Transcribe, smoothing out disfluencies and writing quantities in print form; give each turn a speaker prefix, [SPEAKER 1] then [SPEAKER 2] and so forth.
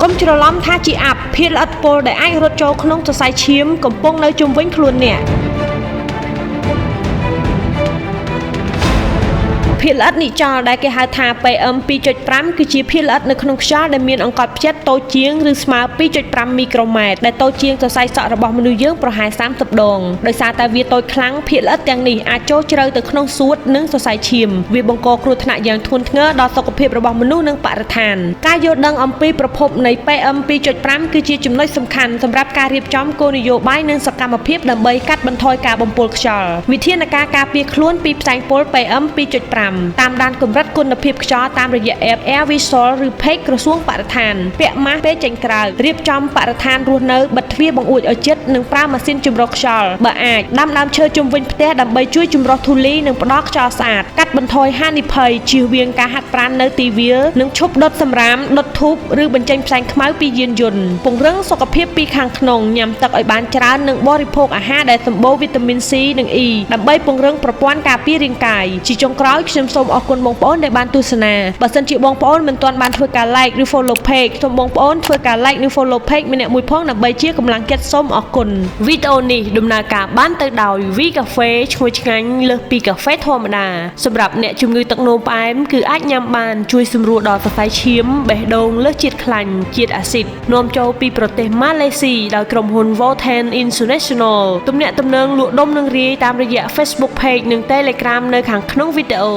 [SPEAKER 1] កុំច្រឡំថាជាអាប់ភាគល្អិតពុលដែលអាចរត់ចូលក្នុងសរសៃឈាមកំពុងនៅជុំវិញខ្លួនអ្នកភាគល្អិតនិចលដែលគេហៅថា PM 2.5 គឺជាភាគល្អិតនៅក្នុងខ្យល់ដែលមានអង្កត់ផ្ចិតតូចជាងឬស្មើ 2.5 មីក្រូម៉ែត្រដែលតូចជាងសរសៃសក់របស់មនុស្សយើងប្រហែល30ដងដោយសារតែវាតូចខ្លាំងភាគល្អិតទាំងនេះអាចចូលជ្រៅទៅក្នុងសួតនិងសរសៃឈាមវាបង្កគ្រោះថ្នាក់យ៉ាងធ្ងន់ធ្ងរដល់សុខភាពរបស់មនុស្សនិងបរិស្ថានការយល់ដឹងអំពីប្រភពនៃ PM 2.5 គឺជាចំណុចសំខាន់សម្រាប់ការរៀបចំគោលនយោបាយនិងសកម្មភាពដើម្បីកាត់បន្ថយការបំពុលខ្យល់វិធានការការពារខ្លួនពីផ្សែងពុល PM 2.5 តាមដានកម្រិតគុណភាពខ្យល់តាមរយៈ App Air Visual ឬ Page ក្រសួងបរិស្ថានពាក់ម៉ាស់ពេលចេញក្រៅរៀបចំបរិស្ថានរស់នៅបិទទ្វារបង្អួចឲ្យជិតនិងប្រើម៉ាស៊ីនចម្រោះខ្យល់បើអាចដាំដើមឈើជុំវិញផ្ទះដើម្បីជួយចម្រោះធូលីនិងផ្ដល់ខ្យល់ស្អាតកាត់បន្ថយហានិភ័យជៀសវាងការហាត់ប្រាណនៅទីវាលនិងឈប់ដុតសម្រាមដុតធូបឬបញ្ចេញផ្សែងខ្មៅពីយានយន្តពង្រឹងសុខភាពពីខាងក្នុងញ៉ាំទឹកឲ្យបានច្រើននិងបរិភោគអាហារដែលសម្បូរវីតាមីន C និង E ដើម្បីពង្រឹងប្រព័ន្ធការពាររាងកាយជាចុងក្រោយខ្ញុំសូមអរគុណបងប្អូនដែលបានទស្សនាបើសិនជាបងប្អូនមិនទាន់បានធ្វើការ like ឬ follow page សូមបងប្អូនធ្វើការ like និង follow page ម្នាក់មួយផងដើម្បីជាកម្លាំងចិត្តសូមអរគុណវីដេអូនេះដំណើរការបានទៅដោយ V Cafe ឈ្ងុយឆ្ងាញ់លើសពីកាហ្វេធម្មតាសម្រាប់អ្នកជំងឺទឹកនោមផ្អែមគឺអាចញ៉ាំបានជួយសម្រួលដល់សរសៃឈាមបេះដូងលើសជាតិខ្លាញ់ជាតិអាស៊ីតនាំចូលពីប្រទេសម៉ាឡេស៊ីដោយក្រុមហ៊ុន Voltan International ទំនាក់ទំនងលក់ដុំនិងរាយតាមរយៈ Facebook Page និង Telegram នៅខាងក្នុងវីដេអូ